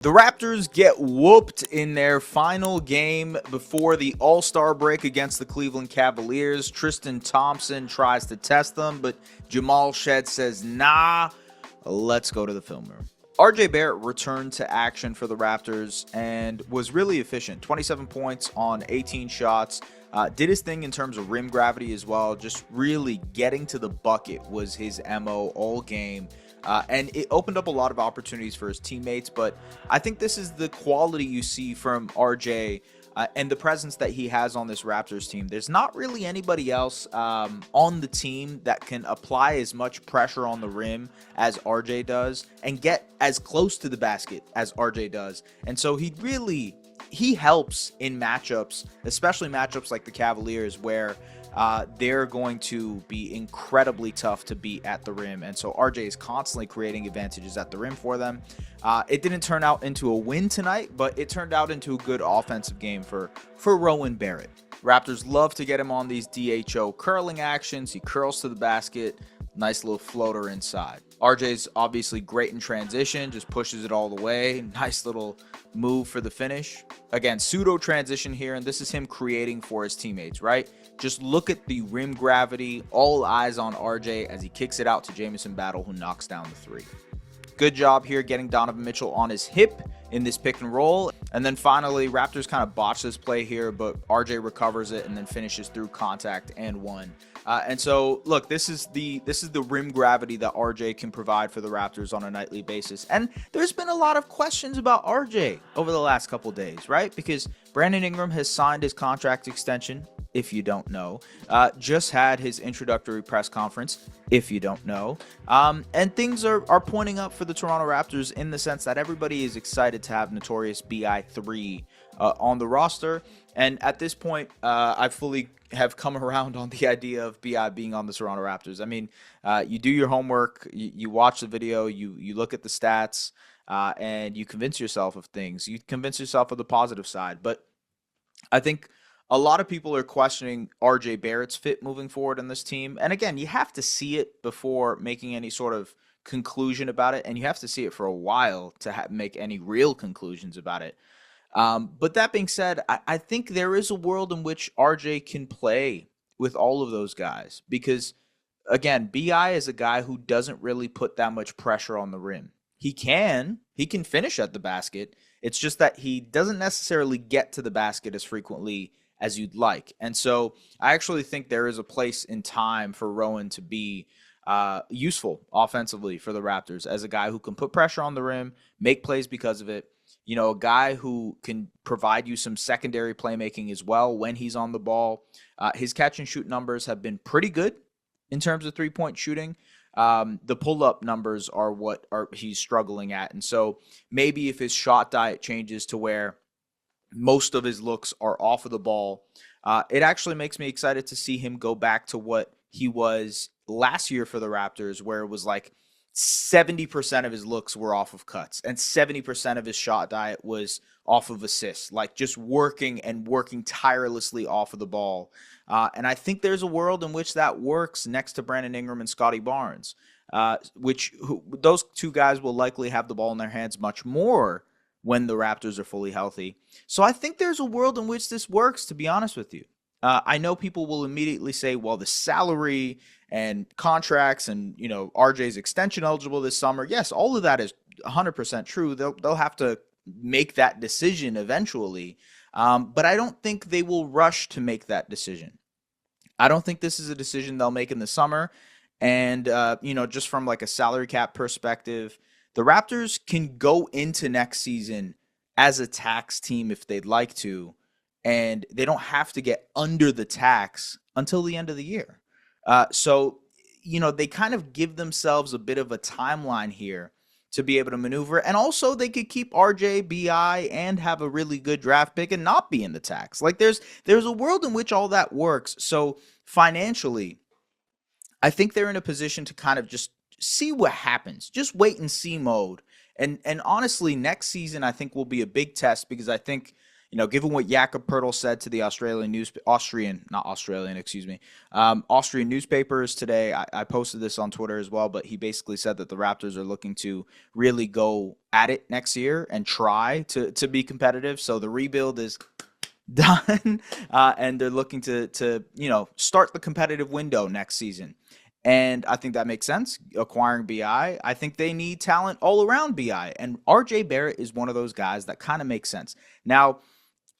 The Raptors get whooped in their final game before the All-Star break against the Cleveland Cavaliers. Tristan Thompson tries to test them, but Jamal Shead says, nah, let's go to the film room. RJ Barrett returned to action for the Raptors and was really efficient. 27 points on 18 shots. Did his thing in terms of rim gravity as well. Just really getting to the bucket was his MO all game. And it opened up a lot of opportunities for his teammates. But I think this is the quality you see from RJ and the presence that he has on this Raptors team. There's not really anybody else on the team that can apply as much pressure on the rim as RJ does and get as close to the basket as RJ does. And so he helps in matchups, especially matchups like the Cavaliers, where they're going to be incredibly tough to beat at the rim. And so RJ is constantly creating advantages at the rim for them. It didn't turn out into a win tonight, but it turned out into a good offensive game for Rowan Barrett. Raptors love to get him on these DHO curling actions. He curls to the basket. Nice little floater inside. RJ's obviously great in transition, just pushes it all the way. Nice little move for the finish. Again, pseudo transition here, and this is him creating for his teammates, right? Just look at the rim gravity. All eyes on RJ as he kicks it out to Jamison Battle, who knocks down the three. Good job here getting Donovan Mitchell on his hip in this pick and roll. And then finally, Raptors kind of botch this play here, but RJ recovers it and then finishes through contact and one. And so, look, this is the rim gravity that RJ can provide for the Raptors on a nightly basis. And there's been a lot of questions about RJ over the last couple days, right? Because Brandon Ingram has signed his contract extension, if you don't know, just had his introductory press conference, if you don't know. And things are pointing up for the Toronto Raptors in the sense that everybody is excited to have Notorious BI3 on the roster. And at this point, I fully have come around on the idea of BI being on the Toronto Raptors. I mean, you do your homework, you watch the video, you look at the stats, and you convince yourself of things. You convince yourself of the positive side. But I think a lot of people are questioning RJ Barrett's fit moving forward on this team. And again, you have to see it before making any sort of conclusion about it. And you have to see it for a while to make any real conclusions about it. But that being said, I think there is a world in which RJ can play with all of those guys. Because, again, BI is a guy who doesn't really put that much pressure on the rim. He can finish at the basket. It's just that he doesn't necessarily get to the basket as frequently as you'd like. And so I actually think there is a place in time for Rowan to be useful offensively for the Raptors as a guy who can put pressure on the rim, make plays because of it. You know, a guy who can provide you some secondary playmaking as well when he's on the ball. His catch and shoot numbers have been pretty good in terms of three-point shooting. The pull-up numbers are what he's struggling at. And so maybe if his shot diet changes to where most of his looks are off of the ball, it actually makes me excited to see him go back to what he was last year for the Raptors, where it was like 70% of his looks were off of cuts and 70% of his shot diet was off of assists, like just working tirelessly off of the ball. And I think there's a world in which that works next to Brandon Ingram and Scotty Barnes, those two guys will likely have the ball in their hands much more when the Raptors are fully healthy. So I think there's a world in which this works, to be honest with you. I know people will immediately say, well, the salary and contracts and, you know, RJ's extension eligible this summer. Yes, all of that is 100% true. They'll have to make that decision eventually. But I don't think they will rush to make that decision. I don't think this is a decision they'll make in the summer. And, you know, just from like a salary cap perspective, the Raptors can go into next season as a tax team if they'd like to, and they don't have to get under the tax until the end of the year. So, you know, they kind of give themselves a bit of a timeline here to be able to maneuver. And also they could keep RJ, BI, and have a really good draft pick and not be in the tax. Like there's a world in which all that works. So financially, I think they're in a position to kind of just see what happens. Just wait and see mode. And honestly, next season I think will be a big test because I think, given what Jakob Pertl said to the Austrian newspapers today, I posted this on Twitter as well, but he basically said that the Raptors are looking to really go at it next year and try to be competitive. So the rebuild is done, and they're looking to start the competitive window next season. And I think that makes sense. Acquiring BI, I think they need talent all around BI, and RJ Barrett is one of those guys that kind of makes sense. Now,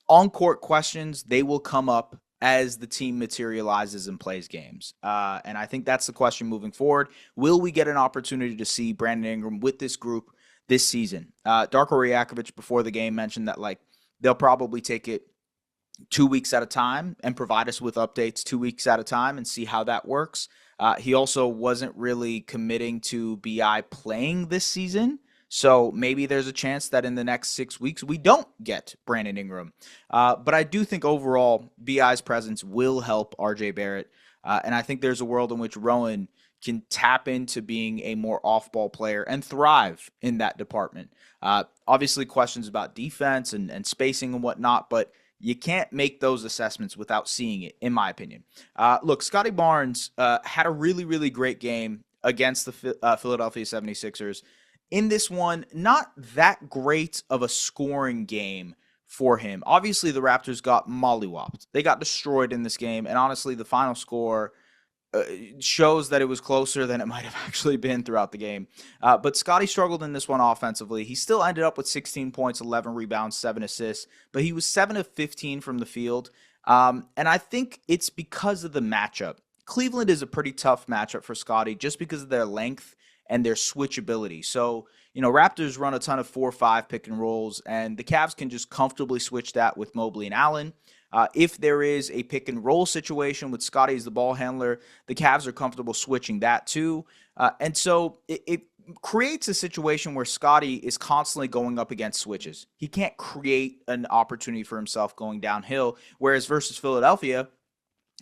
on court questions, they will come up as the team materializes and plays games. And I think that's the question moving forward. Will we get an opportunity to see Brandon Ingram with this group this season? Darko Rajakovic before the game mentioned that they'll probably take it 2 weeks at a time and provide us with updates 2 weeks at a time and see how that works. He also wasn't really committing to BI playing this season. So maybe there's a chance that in the next 6 weeks we don't get Brandon Ingram. But I do think overall BI's presence will help RJ Barrett. And I think there's a world in which Rowan can tap into being a more off-ball player and thrive in that department. Obviously questions about defense and spacing and whatnot, but you can't make those assessments without seeing it, in my opinion. Look, Scotty Barnes had a really, really great game against the Philadelphia 76ers. In this one, not that great of a scoring game for him. Obviously, the Raptors got mollywopped. They got destroyed in this game, and honestly, the final score shows that it was closer than it might have actually been throughout the game. But Scotty struggled in this one offensively. He still ended up with 16 points, 11 rebounds, 7 assists, but he was 7 of 15 from the field. And I think it's because of the matchup. Cleveland is a pretty tough matchup for Scotty just because of their length and their switchability. So, Raptors run a ton of 4-5 pick and rolls, and the Cavs can just comfortably switch that with Mobley and Allen. If there is a pick and roll situation with Scotty as the ball handler, the Cavs are comfortable switching that too. And so it creates a situation where Scotty is constantly going up against switches. He can't create an opportunity for himself going downhill, whereas versus Philadelphia,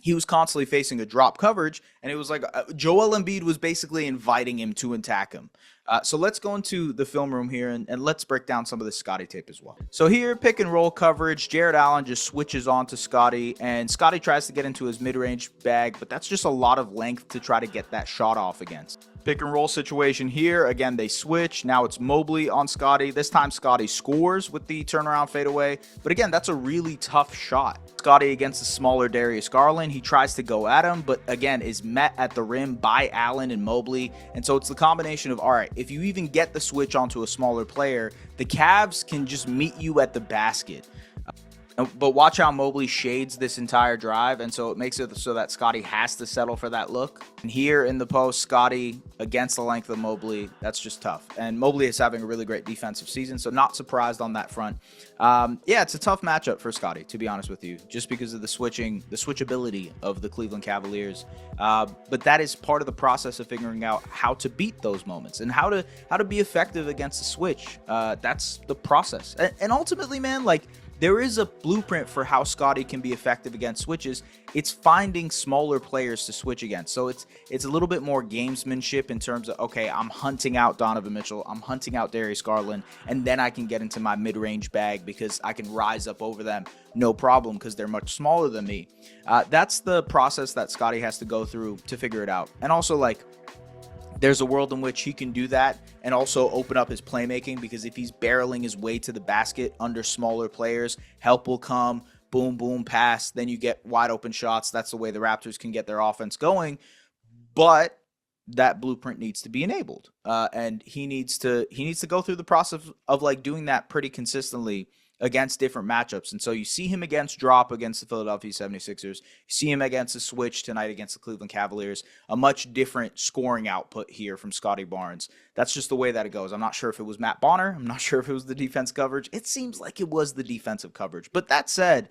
he was constantly facing a drop coverage, and it was like Joel Embiid was basically inviting him to attack him. So let's go into the film room here, and let's break down some of the Scotty tape as well. So here, pick and roll coverage. Jared Allen just switches on to Scotty, and Scotty tries to get into his mid-range bag, but that's just a lot of length to try to get that shot off against. Pick and roll situation here. Again, they switch. Now it's Mobley on Scotty. This time Scotty scores with the turnaround fadeaway. But again, that's a really tough shot. Scotty against the smaller Darius Garland. He tries to go at him, but again, is met at the rim by Allen and Mobley. And so it's the combination of, all right, if you even get the switch onto a smaller player, the Cavs can just meet you at the basket. But watch how Mobley shades this entire drive, and so it makes it so that Scotty has to settle for that look. And here in the post, Scotty against the length of Mobley, that's just tough. And Mobley is having a really great defensive season, so not surprised on that front. Yeah, it's a tough matchup for Scotty, to be honest with you, just because of the switchability of the Cleveland Cavaliers. But that is part of the process of figuring out how to beat those moments and how to be effective against the switch. That's the process. And ultimately, man, there is a blueprint for how Scotty can be effective against switches. It's finding smaller players to switch against. So it's a little bit more gamesmanship in terms of, okay, I'm hunting out Donovan Mitchell, I'm hunting out Darius Garland, and then I can get into my mid-range bag because I can rise up over them, no problem, because they're much smaller than me. That's the process that Scotty has to go through to figure it out. And also, there's a world in which he can do that and also open up his playmaking, because if he's barreling his way to the basket under smaller players, help will come, boom, boom, pass, then you get wide open shots. That's the way the Raptors can get their offense going. But that blueprint needs to be enabled. And he needs to go through the process of doing that pretty consistently against different matchups. And so you see him against drop against the Philadelphia 76ers. You see him against the switch tonight against the Cleveland Cavaliers. A much different scoring output here from Scotty Barnes. That's just the way that it goes. I'm not sure if it was Matt Bonner. I'm not sure if it was the defense coverage. It seems like it was the defensive coverage. But that said,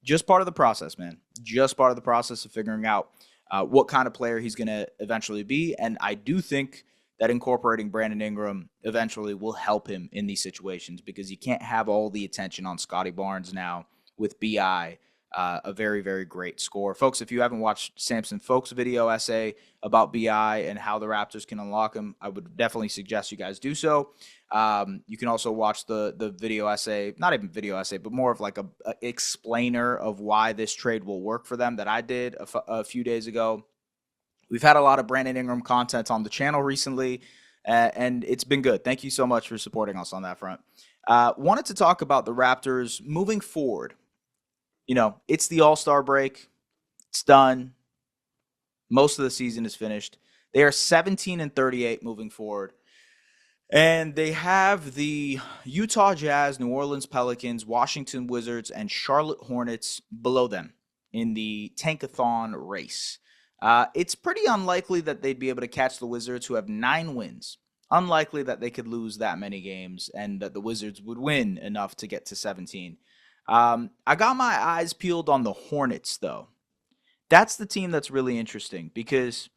just part of the process, man. Just part of the process of figuring out what kind of player he's going to eventually be. And I do think that incorporating Brandon Ingram eventually will help him in these situations, because you can't have all the attention on Scotty Barnes now with BI, a very, very great score. Folks, if you haven't watched Samson Folk's video essay about BI and how the Raptors can unlock him, I would definitely suggest you guys do so. You can also watch the video essay, not even video essay, but more of like a explainer of why this trade will work for them that I did a few days ago. We've had a lot of Brandon Ingram content on the channel recently, and it's been good. Thank you so much for supporting us on that front. Wanted to talk about the Raptors moving forward. It's the All-Star break. It's done. Most of the season is finished. They are 17-38 moving forward. And they have the Utah Jazz, New Orleans Pelicans, Washington Wizards, and Charlotte Hornets below them in the tankathon race. It's pretty unlikely that they'd be able to catch the Wizards, who have 9 wins. Unlikely that they could lose that many games and that the Wizards would win enough to get to 17. I got my eyes peeled on the Hornets, though. That's the team that's really interesting because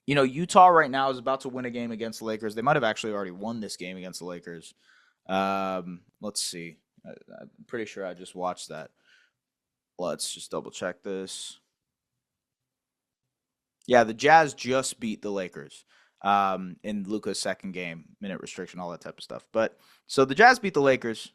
Utah right now is about to win a game against the Lakers. They might have actually already won this game against the Lakers. Let's see. I'm pretty sure I just watched that. Let's just double check this. Yeah, the Jazz just beat the Lakers in Luka's second game, minute restriction, all that type of stuff. But so the Jazz beat the Lakers,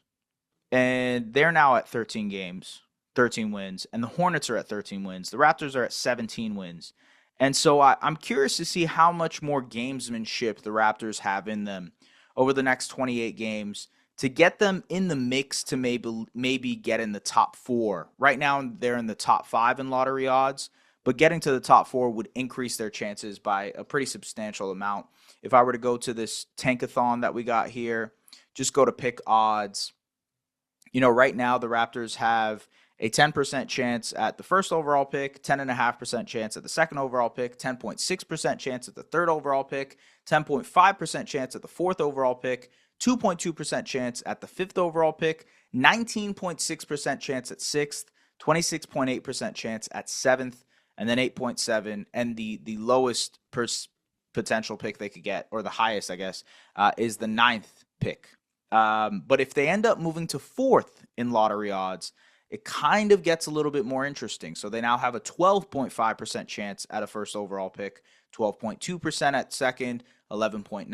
and they're now at 13 games, 13 wins, and the Hornets are at 13 wins. The Raptors are at 17 wins. And so I'm curious to see how much more gamesmanship the Raptors have in them over the next 28 games to get them in the mix to maybe get in the top 4. Right now, they're in the top 5 in lottery odds, but getting to the top 4 would increase their chances by a pretty substantial amount. If I were to go to this tankathon that we got here, just go to pick odds. Right now the Raptors have a 10% chance at the first overall pick, 10.5% chance at the second overall pick, 10.6% chance at the third overall pick, 10.5% chance at the fourth overall pick, 2.2% chance at the fifth overall pick, 19.6% chance at sixth, 26.8% chance at seventh, and then 8.7%. And the lowest potential pick they could get, or the highest, I guess, is the ninth pick. But if they end up moving to fourth in lottery odds, it kind of gets a little bit more interesting. So they now have a 12.5% chance at a first overall pick, 12.2% at second, 11.9,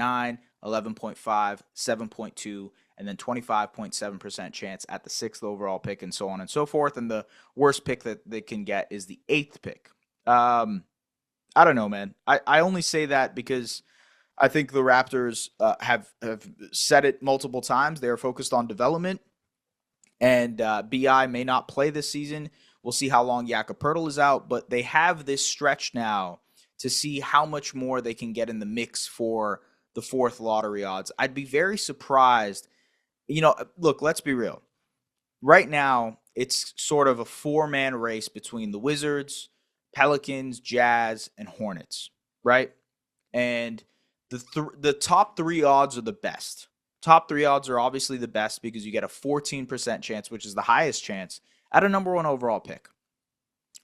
11.5, 7.2, and then 25.7% chance at the sixth overall pick, and so on and so forth. And the worst pick that they can get is the eighth pick. I don't know, man. I only say that because I think the Raptors have said it multiple times. They are focused on development. And BI may not play this season. We'll see how long Jakob Poeltl is out. But they have this stretch now to see how much more they can get in the mix for the fourth lottery odds. I'd be very surprised. Look, let's be real. Right now, it's sort of a 4-man race between the Wizards, Pelicans, Jazz, and Hornets, right? And the top 3 odds are the best. Top 3 odds are obviously the best because you get a 14% chance, which is the highest chance, at a number 1 overall pick.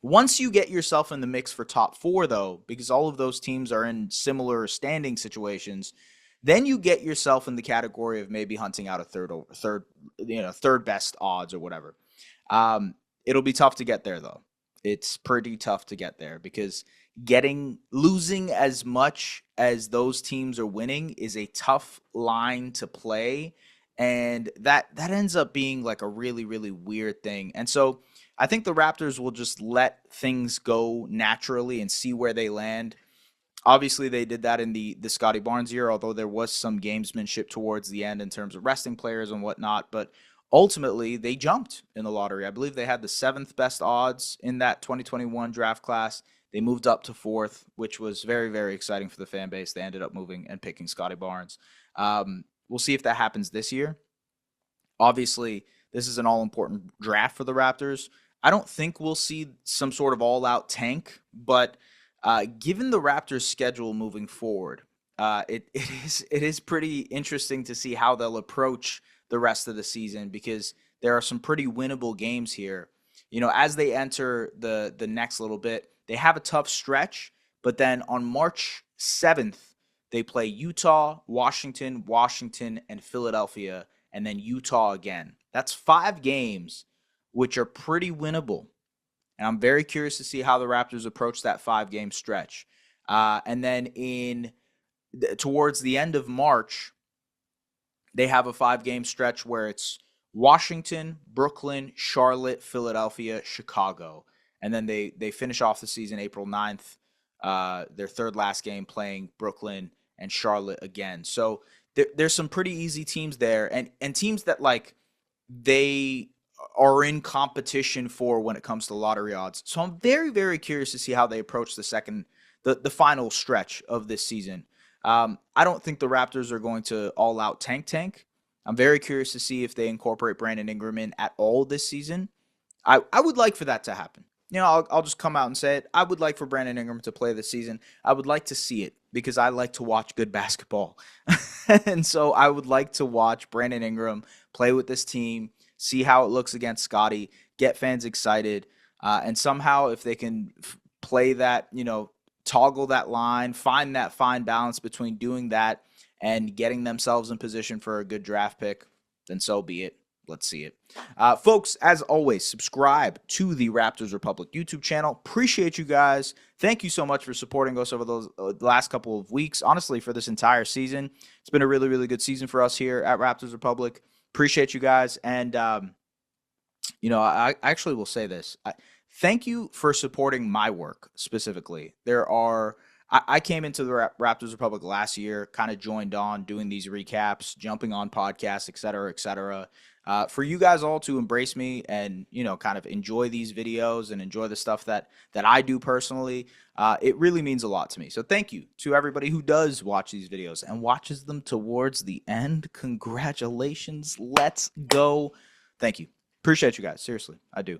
Once you get yourself in the mix for top 4, though, because all of those teams are in similar standing situations, then you get yourself in the category of maybe hunting out a third best odds or whatever. It'll be tough to get there, though. It's pretty tough to get there because losing as much as those teams are winning is a tough line to play, and that ends up being like a really, really weird thing. And so I think the Raptors will just let things go naturally and see where they land. Obviously, they did that in the Scotty Barnes year, although there was some gamesmanship towards the end in terms of resting players and whatnot. But ultimately, they jumped in the lottery. I believe they had the 7th best odds in that 2021 draft class. They moved up to 4th, which was very, very exciting for the fan base. They ended up moving and picking Scotty Barnes. We'll see if that happens this year. Obviously, this is an all-important draft for the Raptors. I don't think we'll see some sort of all-out tank, but given the Raptors' schedule moving forward, it is pretty interesting to see how they'll approach the rest of the season because there are some pretty winnable games here. As they enter the next little bit, they have a tough stretch, but then on March 7th, they play Utah, Washington, and Philadelphia, and then Utah again. That's 5 games, which are pretty winnable. And I'm very curious to see how the Raptors approach that 5-game stretch. And then towards the end of March, They have a 5-game stretch where it's Washington, Brooklyn, Charlotte, Philadelphia, Chicago. And then they finish off the season April 9th, their third last game playing Brooklyn and Charlotte again. So there's some pretty easy teams there, and teams that like they are in competition for when it comes to lottery odds. So I'm very, very curious to see how they approach the final stretch of this season. I don't think the Raptors are going to all out tank. I'm very curious to see if they incorporate Brandon Ingram in at all this season. I would like for that to happen. You know, I'll just come out and say it. I would like for Brandon Ingram to play this season. I would like to see it because I like to watch good basketball. And so I would like to watch Brandon Ingram play with this team, see how it looks against Scotty, get fans excited, and somehow if they can play that, you know, toggle that line, find that fine balance between doing that and getting themselves in position for a good draft pick, then so be it. Let's see it. Folks, as always, subscribe to the Raptors Republic YouTube channel. Appreciate you guys. Thank you so much for supporting us over those last couple of weeks. Honestly, for this entire season, it's been a really, really good season for us here at Raptors Republic. Appreciate you guys. And, you know, I actually will say this. Thank you for supporting my work specifically. I came into the Raptors Republic last year, kind of joined on doing these recaps, jumping on podcasts, et cetera, et cetera. For you guys all to embrace me and, you know, kind of enjoy these videos and enjoy the stuff that I do personally, it really means a lot to me. So thank you to everybody who does watch these videos and watches them towards the end. Congratulations. Let's go. Thank you. Appreciate you guys. Seriously, I do.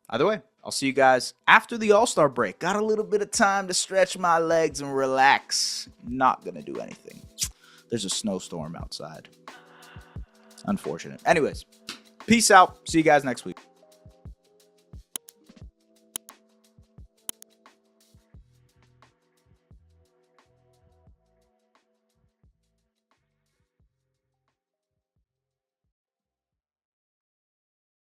Either way, I'll see you guys after the All-Star break. Got a little bit of time to stretch my legs and relax. Not going to do anything. There's a snowstorm outside. Unfortunate. Anyways, peace out. See you guys next week.